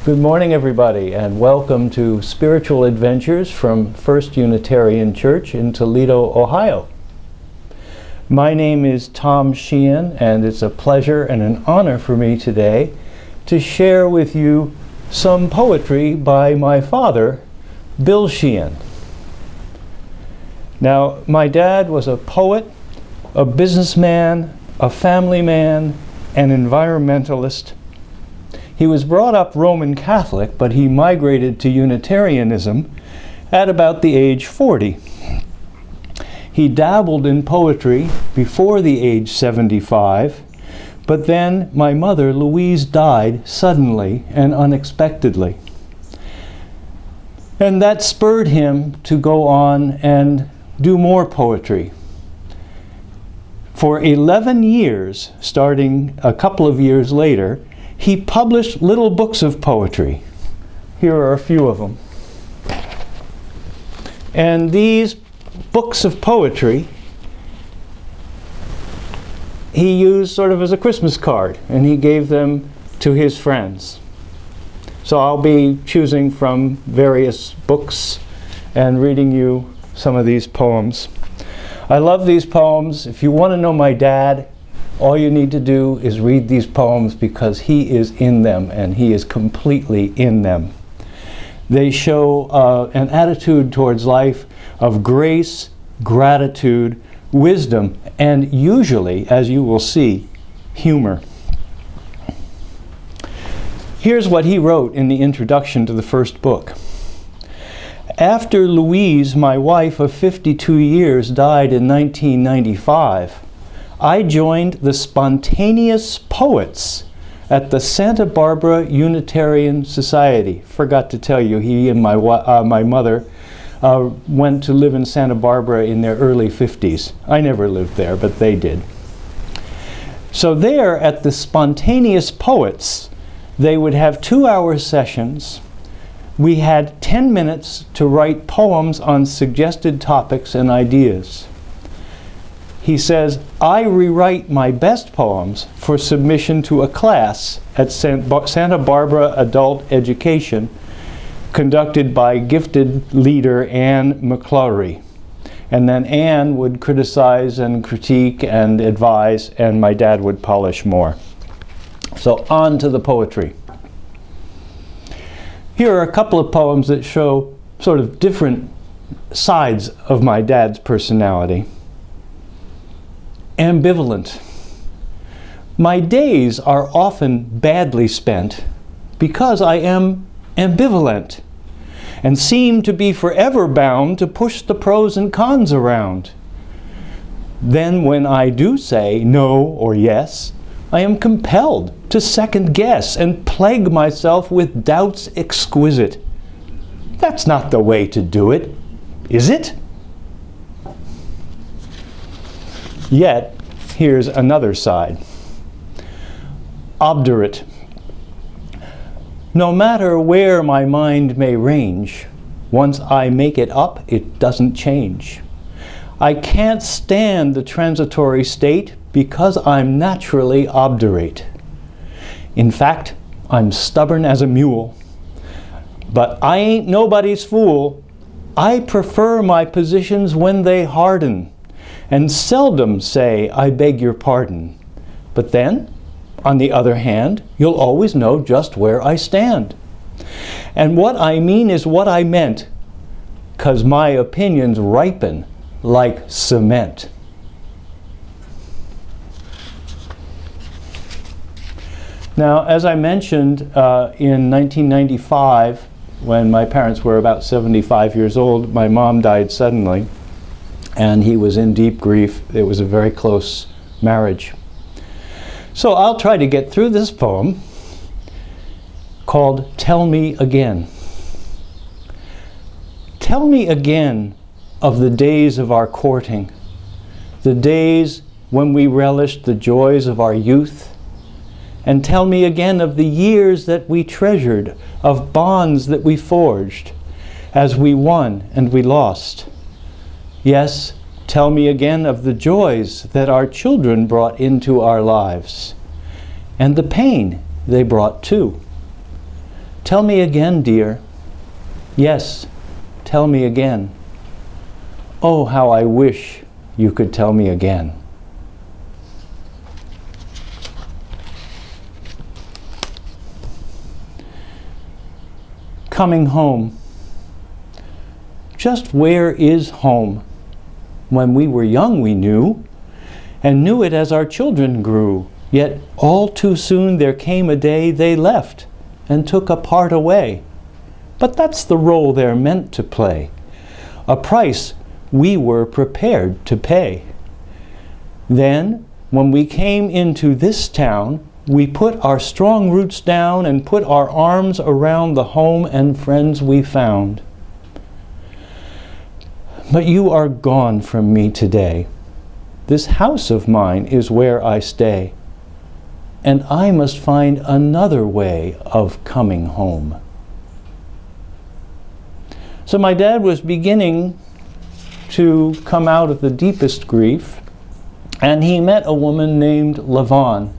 Good morning, everybody, and welcome to Spiritual Adventures from First Unitarian Church in Toledo, Ohio. My name is Tom Sheehan, and it's a pleasure and an honor for me today to share with you some poetry by my father, Bill Sheehan. Now, my dad was a poet, a businessman, a family man, an environmentalist. He was brought up Roman Catholic, but he migrated to Unitarianism at about the age 40. He dabbled in poetry before the age 75, but then my mother, Louise, died suddenly and unexpectedly. And that spurred him to go on and do more poetry. For 11 years, starting a couple of years later, he published little books of poetry. Here are a few of them. And these books of poetry he used sort of as a Christmas card, and he gave them to his friends. So I'll be choosing from various books and reading you some of these poems. I love these poems. If you want to know my dad, all you need to do is read these poems because he is in them, and he is completely in them. They show an attitude towards life of grace, gratitude, wisdom, and usually, as you will see, humor. Here's what he wrote in the introduction to the first book. After Louise, my wife of 52 years, died in 1995, I joined the spontaneous poets at the Santa Barbara Unitarian Society. Forgot to tell you, he and my mother went to live in Santa Barbara in their early 50s. I never lived there, but they did. So there at the spontaneous poets, they would have 2-hour sessions. We had 10 minutes to write poems on suggested topics and ideas. He says, I rewrite my best poems for submission to a class at Santa Barbara Adult Education, conducted by gifted leader Anne McClaughry. And then Anne would criticize and critique and advise, and my dad would polish more. So on to the poetry. Here are a couple of poems that show sort of different sides of my dad's personality. Ambivalent. My days are often badly spent because I am ambivalent and seem to be forever bound to push the pros and cons around. Then when I do say no or yes, I am compelled to second guess and plague myself with doubts exquisite. That's not the way to do it, is it? Yet, here's another side. Obdurate. No matter where my mind may range, once I make it up, it doesn't change. I can't stand the transitory state because I'm naturally obdurate. In fact, I'm stubborn as a mule. But I ain't nobody's fool. I prefer my positions when they harden, and seldom say, I beg your pardon. But then, on the other hand, you'll always know just where I stand. And what I mean is what I meant, 'cause my opinions ripen like cement. Now, as I mentioned, in 1995, when my parents were about 75 years old, my mom died suddenly, and he was in deep grief. It was a very close marriage. So I'll try to get through this poem called Tell Me Again. Tell me again of the days of our courting, the days when we relished the joys of our youth, and tell me again of the years that we treasured, of bonds that we forged, as we won and we lost. Yes, tell me again of the joys that our children brought into our lives, and the pain they brought too. Tell me again, dear. Yes, tell me again. Oh, how I wish you could tell me again. Coming home. Just where is home? When we were young we knew, and knew it as our children grew. Yet all too soon there came a day they left and took a part away. But that's the role they're meant to play, a price we were prepared to pay. Then, when we came into this town, we put our strong roots down and put our arms around the home and friends we found. But you are gone from me today. This house of mine is where I stay, and I must find another way of coming home. So my dad was beginning to come out of the deepest grief, and he met a woman named Lavon,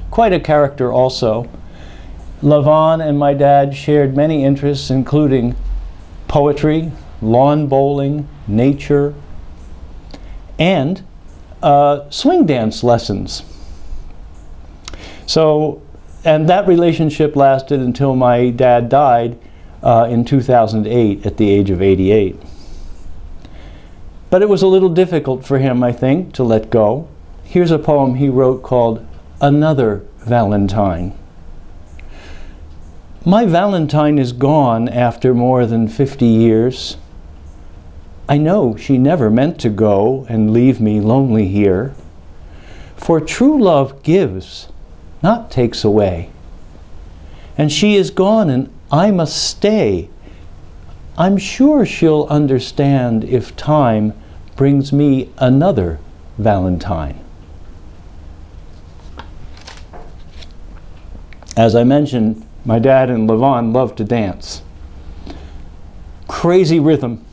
quite a character also. Lavon and my dad shared many interests, including poetry, lawn bowling, nature, and swing dance lessons. So, and that relationship lasted until my dad died in 2008 at the age of 88. But it was a little difficult for him, I think, to let go. Here's a poem he wrote called Another Valentine. My Valentine is gone after more than 50 years. I know she never meant to go and leave me lonely here. For true love gives, not takes away. And she is gone and I must stay. I'm sure she'll understand if time brings me another Valentine. As I mentioned, my dad and Lavon loved to dance. Crazy rhythm.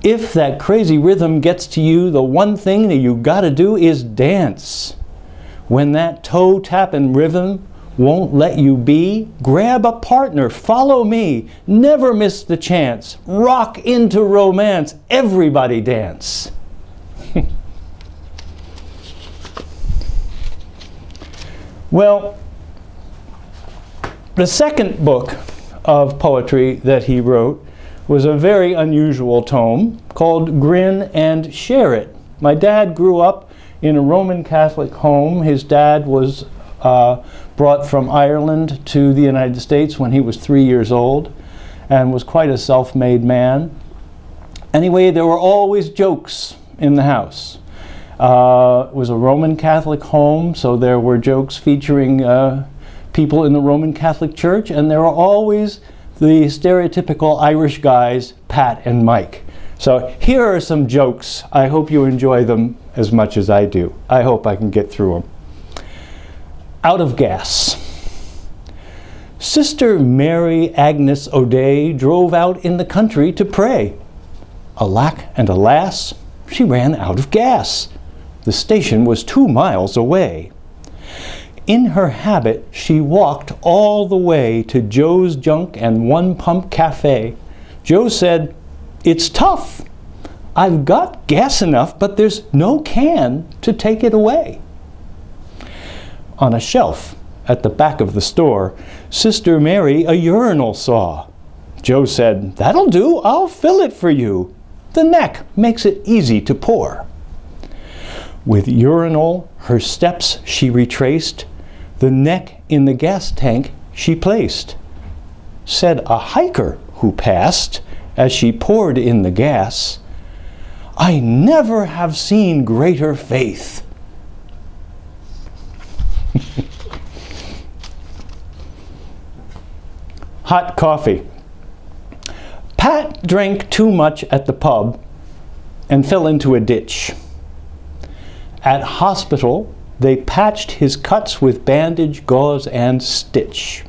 If that crazy rhythm gets to you, the one thing that you gotta do is dance. When that toe tapping rhythm won't let you be, grab a partner, follow me, never miss the chance, rock into romance, everybody dance. Well, the second book of poetry that he wrote was a very unusual tome called Grin and Share It. My dad grew up in a Roman Catholic home. His dad was brought from Ireland to the United States when he was 3 years old and was quite a self-made man. Anyway, there were always jokes in the house. It was a Roman Catholic home, so there were jokes featuring people in the Roman Catholic Church, and there were always the stereotypical Irish guys, Pat and Mike. So here are some jokes. I hope you enjoy them as much as I do. I hope I can get through them. Out of gas. Sister Mary Agnes O'Day drove out in the country to pray. Alack and alas, she ran out of gas. The station was 2 miles away. In her habit, she walked all the way to Joe's Junk and One Pump Cafe. Joe said, "It's tough. I've got gas enough, but there's no can to take it away." On a shelf at the back of the store, Sister Mary a urinal saw. Joe said, "That'll do, I'll fill it for you. The neck makes it easy to pour." With urinal her steps she retraced, the neck in the gas tank she placed. Said a hiker who passed, as she poured in the gas, "I never have seen greater faith." Hot coffee. Pat drank too much at the pub and fell into a ditch. At hospital, they patched his cuts with bandage, gauze, and stitch.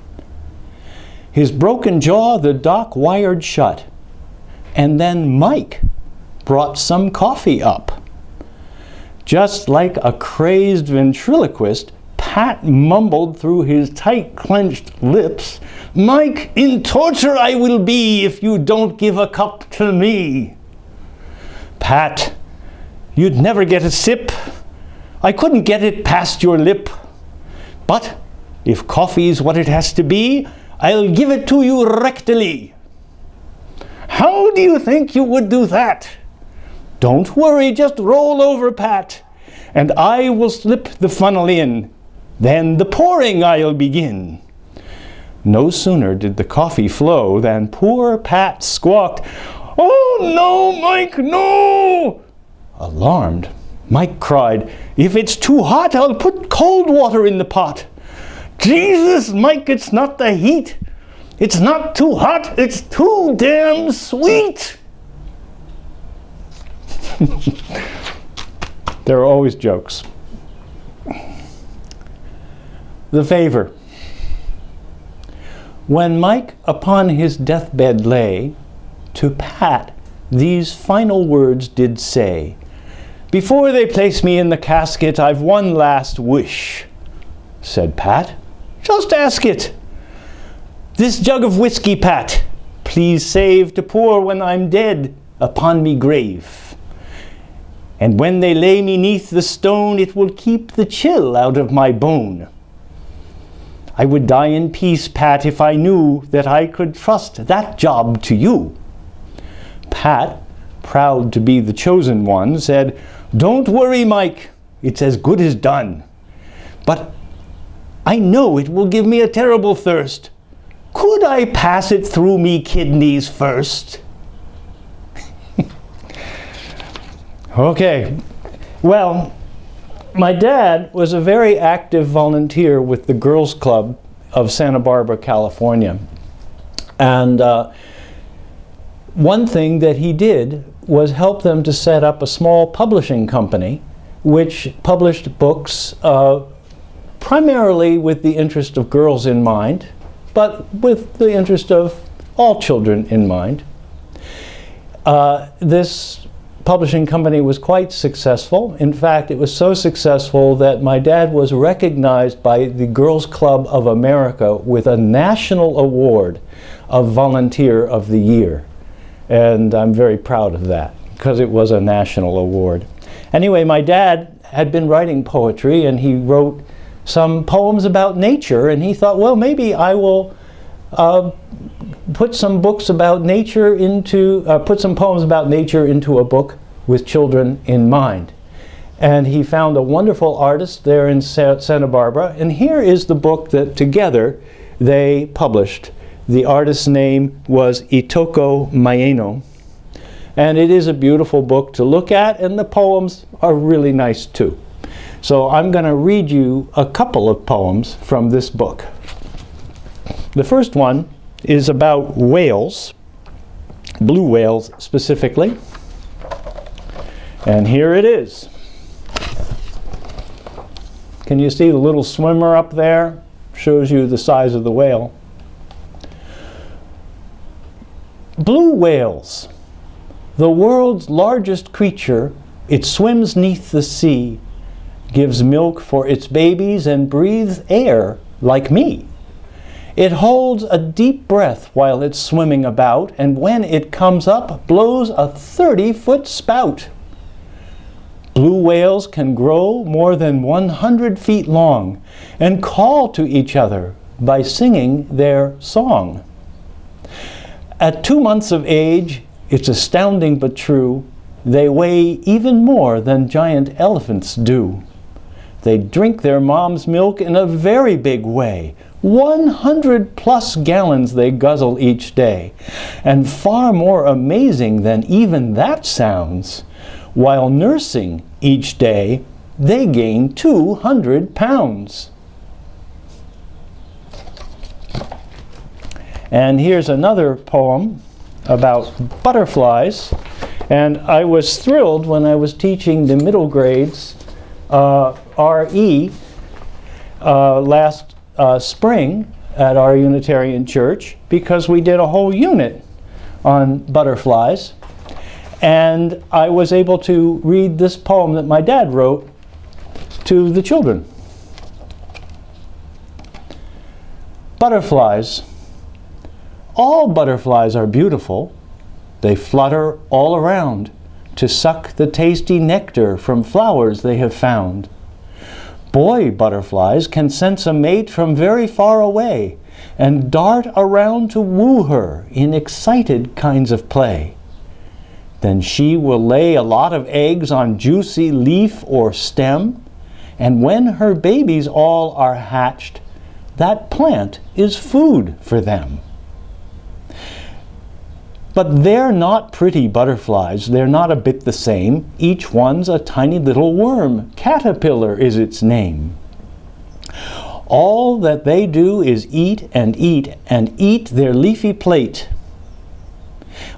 His broken jaw the doc wired shut, and then Mike brought some coffee up. Just like a crazed ventriloquist, Pat Pat mumbled through his tight-clenched lips, "Mike, in torture I will be if you don't give a cup to me." "Pat, you'd never get a sip. I couldn't get it past your lip. But if coffee's what it has to be, I'll give it to you rectally." "How do you think you would do that?" "Don't worry, just roll over, Pat, and I will slip the funnel in. Then the pouring I'll begin." No sooner did the coffee flow than poor Pat squawked, "Oh no, Mike, no!" Alarmed, Mike cried, "If it's too hot, I'll put cold water in the pot." "Jesus, Mike, it's not the heat. It's not too hot, it's too damn sweet." There are always jokes. The favor. When Mike upon his deathbed lay, to Pat these final words did say, "Before they place me in the casket, I've one last wish." Said Pat, "Just ask it." "This jug of whiskey, Pat, please save to pour when I'm dead upon me grave. And when they lay me 'neath the stone, it will keep the chill out of my bone. I would die in peace, Pat, if I knew that I could trust that job to you." Pat, proud to be the chosen one, said, "Don't worry, Mike, it's as good as done. But I know it will give me a terrible thirst. Could I pass it through me kidneys first?" Okay, well, my dad was a very active volunteer with the Girls Club of Santa Barbara, California. And one thing that he did was help them to set up a small publishing company which published books primarily with the interest of girls in mind, but with the interest of all children in mind. This publishing company was quite successful. In fact, it was so successful that my dad was recognized by the Girls Club of America with a national award of Volunteer of the Year. And I'm very proud of that because it was a national award. Anyway, my dad had been writing poetry, and he wrote some poems about nature, and he thought, well, maybe I will put some poems about nature into a book with children in mind. And he found a wonderful artist there in Santa Barbara, and here is the book that together they published. The artist's name was Itoko Maeno, and it is a beautiful book to look at, and the poems are really nice too. So I'm going to read you a couple of poems from this book. The first one is about whales, blue whales specifically. And here it is. Can you see the little swimmer up there? Shows you the size of the whale. Blue whales, the world's largest creature, it swims 'neath the sea, gives milk for its babies and breathes air like me. It holds a deep breath while it's swimming about, and when it comes up, blows a 30-foot spout. Blue whales can grow more than 100 feet long and call to each other by singing their song. At 2 months of age, it's astounding but true, they weigh even more than giant elephants do. They drink their mom's milk in a very big way. 100+ gallons they guzzle each day. And far more amazing than even that sounds, while nursing each day, they gain 200 pounds. And here's another poem about butterflies. And I was thrilled when I was teaching the middle grades RE last spring at our Unitarian Church, because we did a whole unit on butterflies. And I was able to read this poem that my dad wrote to the children. Butterflies. All butterflies are beautiful. They flutter all around to suck the tasty nectar from flowers they have found. Boy butterflies can sense a mate from very far away and dart around to woo her in excited kinds of play. Then she will lay a lot of eggs on juicy leaf or stem, and when her babies all are hatched, that plant is food for them. But they're not pretty butterflies. They're not a bit the same. Each one's a tiny little worm. Caterpillar is its name. All that they do is eat and eat and eat their leafy plate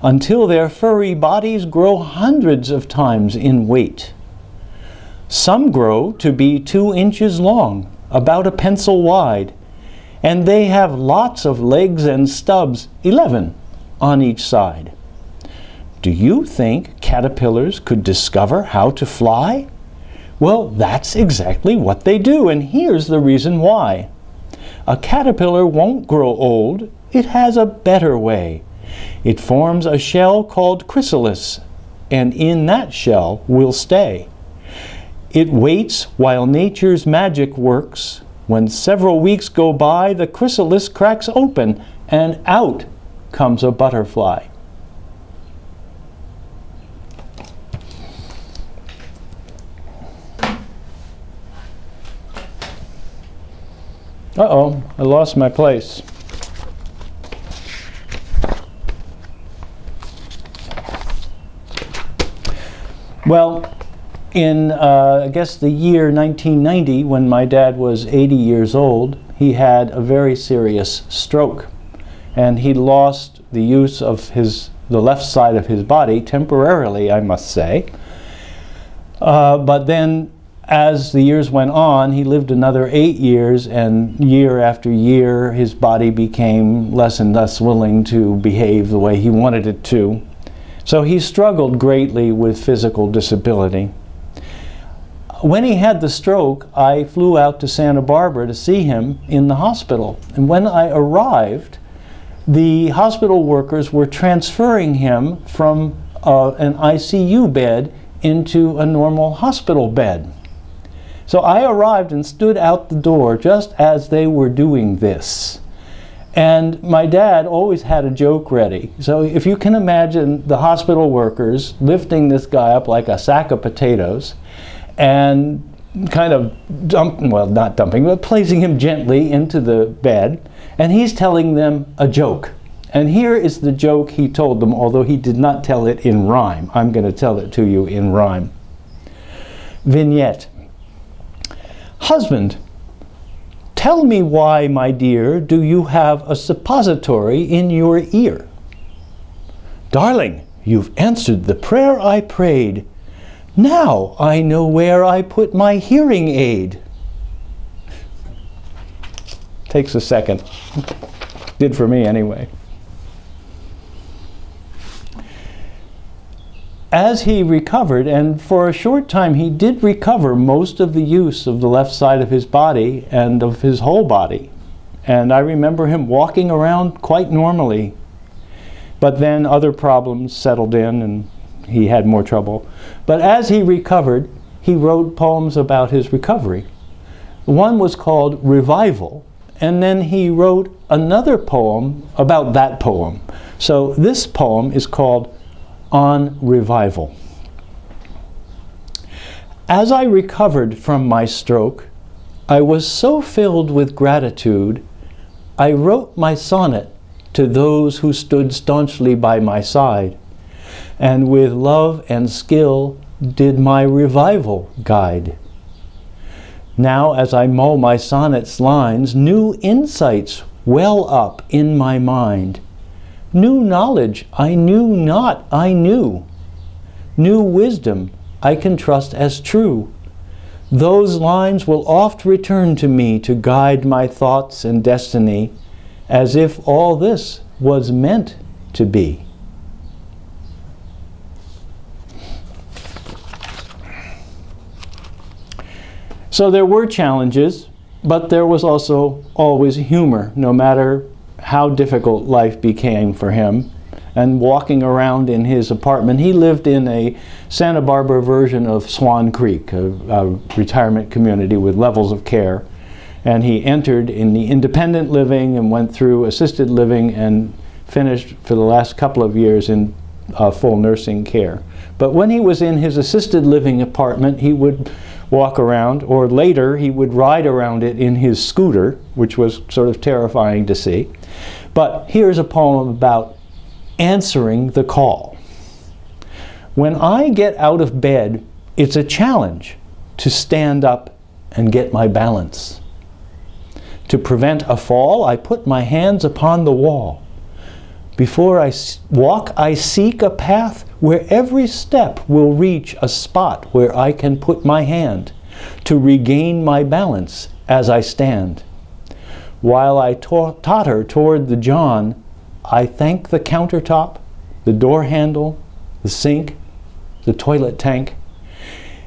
until their furry bodies grow hundreds of times in weight. Some grow to be 2 inches long, about a pencil wide, and they have lots of legs and stubs, 11 on each side. Do you think caterpillars could discover how to fly? Well, that's exactly what they do, and here's the reason why. A caterpillar won't grow old. It has a better way. It forms a shell called chrysalis, and in that shell will stay. It waits while nature's magic works. When several weeks go by, the chrysalis cracks open, and out comes a butterfly. Uh-oh, I lost my place. Well, in, I guess the year 1990, when my dad was 80 years old, he had a very serious stroke. And he lost the use of the left side of his body, temporarily, I must say. But then, as the years went on, he lived another 8 years, and year after year, his body became less and less willing to behave the way he wanted it to. So he struggled greatly with physical disability. When he had the stroke, I flew out to Santa Barbara to see him in the hospital. And when I arrived, the hospital workers were transferring him from an ICU bed into a normal hospital bed. So I arrived and stood out the door just as they were doing this. And my dad always had a joke ready. So if you can imagine the hospital workers lifting this guy up like a sack of potatoes and kind of not dumping, but placing him gently into the bed, and he's telling them a joke. And here is the joke he told them, although he did not tell it in rhyme. I'm going to tell it to you in rhyme. Vignette. Husband, tell me why, my dear, do you have a suppository in your ear? Darling, you've answered the prayer I prayed. Now I know where I put my hearing aid. Takes a second. Did for me anyway. As he recovered, and for a short time he did recover most of the use of the left side of his body and of his whole body. And I remember him walking around quite normally. But then other problems settled in and he had more trouble. But as he recovered, he wrote poems about his recovery. One was called Revival, and then he wrote another poem about that poem. So this poem is called On Revival. As I recovered from my stroke, I was so filled with gratitude, I wrote my sonnet to those who stood staunchly by my side, and with love and skill did my revival guide. Now as I mull my sonnet's lines, new insights well up in my mind. New knowledge I knew not I knew. New wisdom I can trust as true. Those lines will oft return to me to guide my thoughts and destiny, as if all this was meant to be. So there were challenges. But there was also always humor, no matter how difficult life became for him. And walking around in his apartment, he lived in a Santa Barbara version of Swan Creek, a retirement community with levels of care. And he entered in the independent living and went through assisted living and finished for the last couple of years in full nursing care. But when he was in his assisted living apartment, he would walk around, or later he would ride around it in his scooter, which was sort of terrifying to see. But here's a poem about answering the call. When I get out of bed, it's a challenge to stand up and get my balance. To prevent a fall, I put my hands upon the wall. Before I walk, I seek a path where every step will reach a spot where I can put my hand to regain my balance as I stand. While I totter toward the John, I thank the countertop, the door handle, the sink, the toilet tank.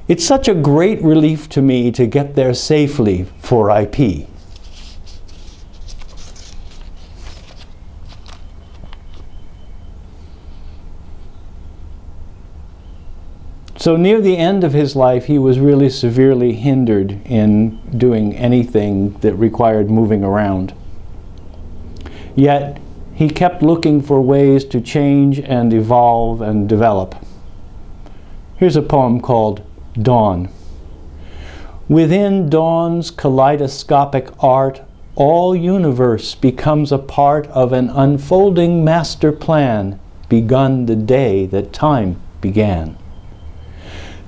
It's such a great relief to me to get there safely for I pee. So near the end of his life, he was really severely hindered in doing anything that required moving around. Yet, he kept looking for ways to change and evolve and develop. Here's a poem called Dawn. Within dawn's kaleidoscopic art, all universe becomes a part of an unfolding master plan begun the day that time began.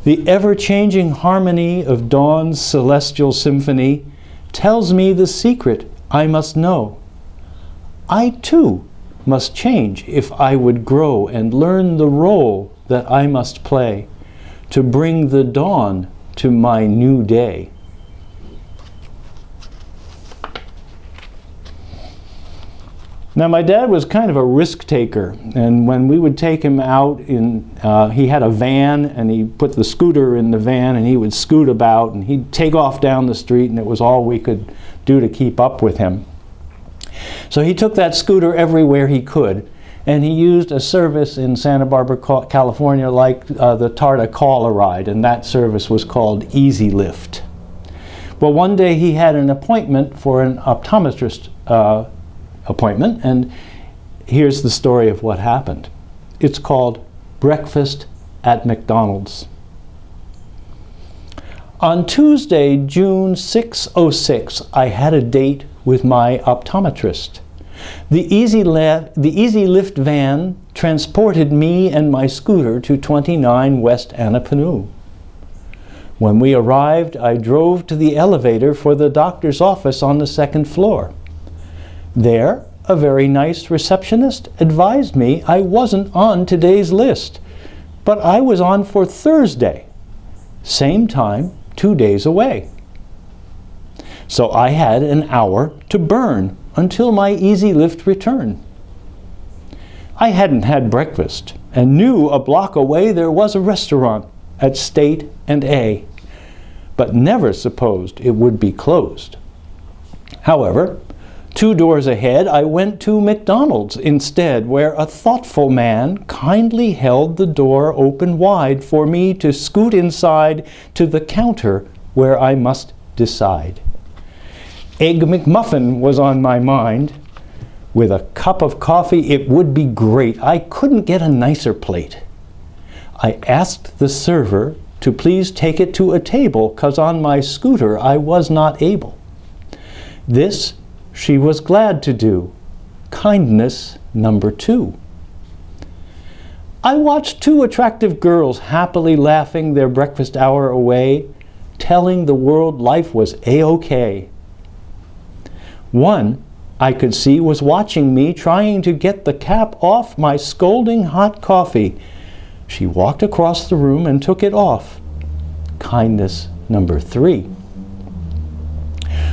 The ever-changing harmony of dawn's celestial symphony tells me the secret I must know. I too must change if I would grow and learn the role that I must play to bring the dawn to my new day. Now, my dad was kind of a risk taker, and when we would take him out he had a van, and he put the scooter in the van, and he would scoot about, and he'd take off down the street, and it was all we could do to keep up with him. So he took that scooter everywhere he could, and he used a service in Santa Barbara, California, like the Tarta Call-A-Ride, and that service was called Easy Lift. Well, one day he had an appointment for an optometrist appointment, and here's the story of what happened. It's called Breakfast at McDonald's. On Tuesday, June 6/06, I had a date with my optometrist. The Easy Lift van transported me and my scooter to 29 West Annapanu. When we arrived, I drove to the elevator for the doctor's office on the second floor. There, a very nice receptionist advised me I wasn't on today's list, but I was on for Thursday, same time, 2 days away. So I had an hour to burn until my Easy Lift return. I hadn't had breakfast and knew a block away there was a restaurant at State and A, but never supposed it would be closed. However, 2 doors ahead, I went to McDonald's instead, where a thoughtful man kindly held the door open wide for me to scoot inside to the counter where I must decide. Egg McMuffin was on my mind. With a cup of coffee, it would be great. I couldn't get a nicer plate. I asked the server to please take it to a table, 'cause on my scooter I was not able. This she was glad to do. Kindness number 2. I watched 2 attractive girls happily laughing their breakfast hour away, telling the world life was A-OK. One, I could see, was watching me, trying to get the cap off my scalding hot coffee. She walked across the room and took it off. Kindness number 3.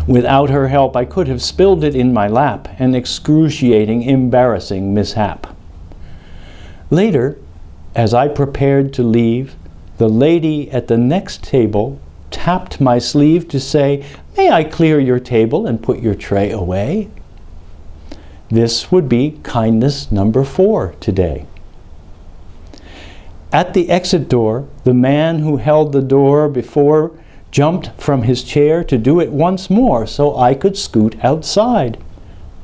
Without her help, I could have spilled it in my lap, an excruciating, embarrassing mishap. Later, as I prepared to leave, the lady at the next table tapped my sleeve to say, May I clear your table and put your tray away? This would be kindness number 4 today. At the exit door, the man who held the door before jumped from his chair to do it once more so I could scoot outside.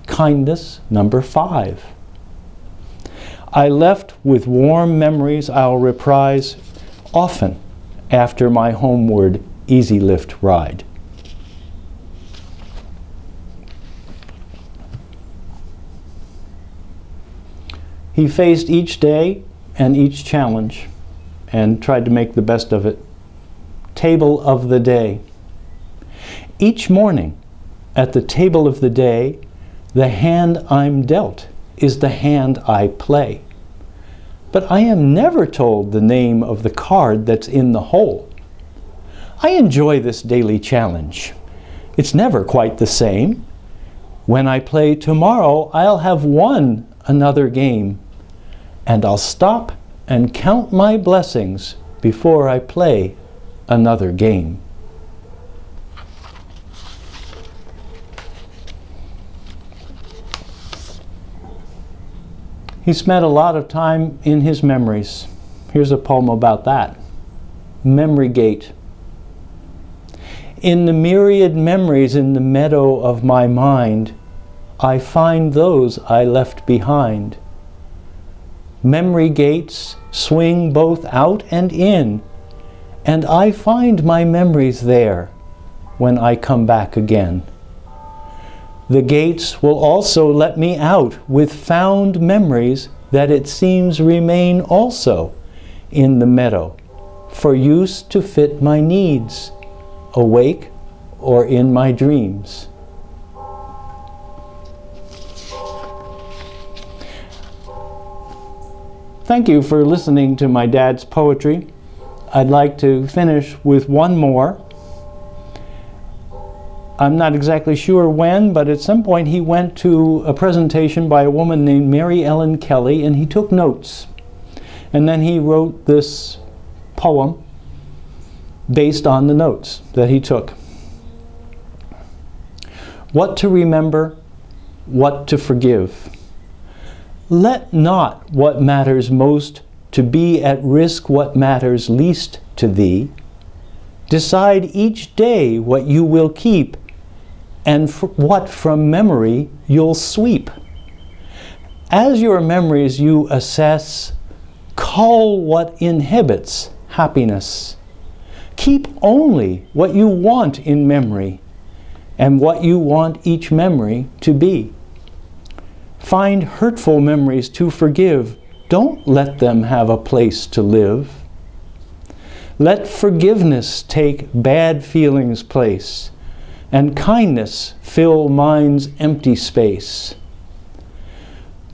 Kindness number 5. I left with warm memories I'll reprise often after my homeward easy lift ride. He faced each day and each challenge and tried to make the best of it. Table of the day. Each morning at the table of the day, the hand I'm dealt is the hand I play. But I am never told the name of the card that's in the hole. I enjoy this daily challenge. It's never quite the same. When I play tomorrow, I'll have won another game. And I'll stop and count my blessings before I play another game. He spent a lot of time in his memories. Here's a poem about that. Memory Gate. In the myriad memories in the meadow of my mind, I find those I left behind. Memory gates swing both out and in, and I find my memories there when I come back again. The gates will also let me out with found memories that it seems remain also in the meadow, for use to fit my needs, awake or in my dreams. Thank you for listening to my dad's poetry. I'd like to finish with one more. I'm not exactly sure when, but at some point he went to a presentation by a woman named Mary Ellen Kelly, and he took notes. And then he wrote this poem based on the notes that he took. What to remember, what to forgive. Let not what matters most to be at risk what matters least to thee. Decide each day what you will keep and what from memory you'll sweep. As your memories you assess, cull what inhibits happiness. Keep only what you want in memory and what you want each memory to be. Find hurtful memories to forgive. Don't let them have a place to live. Let forgiveness take bad feelings' place, and kindness fill mind's empty space.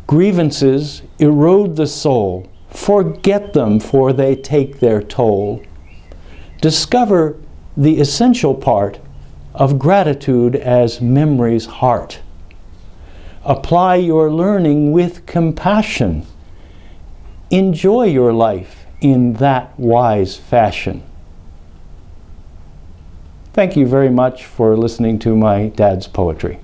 Grievances erode the soul. Forget them, for they take their toll. Discover the essential part of gratitude as memory's heart. Apply your learning with compassion. Enjoy your life in that wise fashion. Thank you very much for listening to my dad's poetry.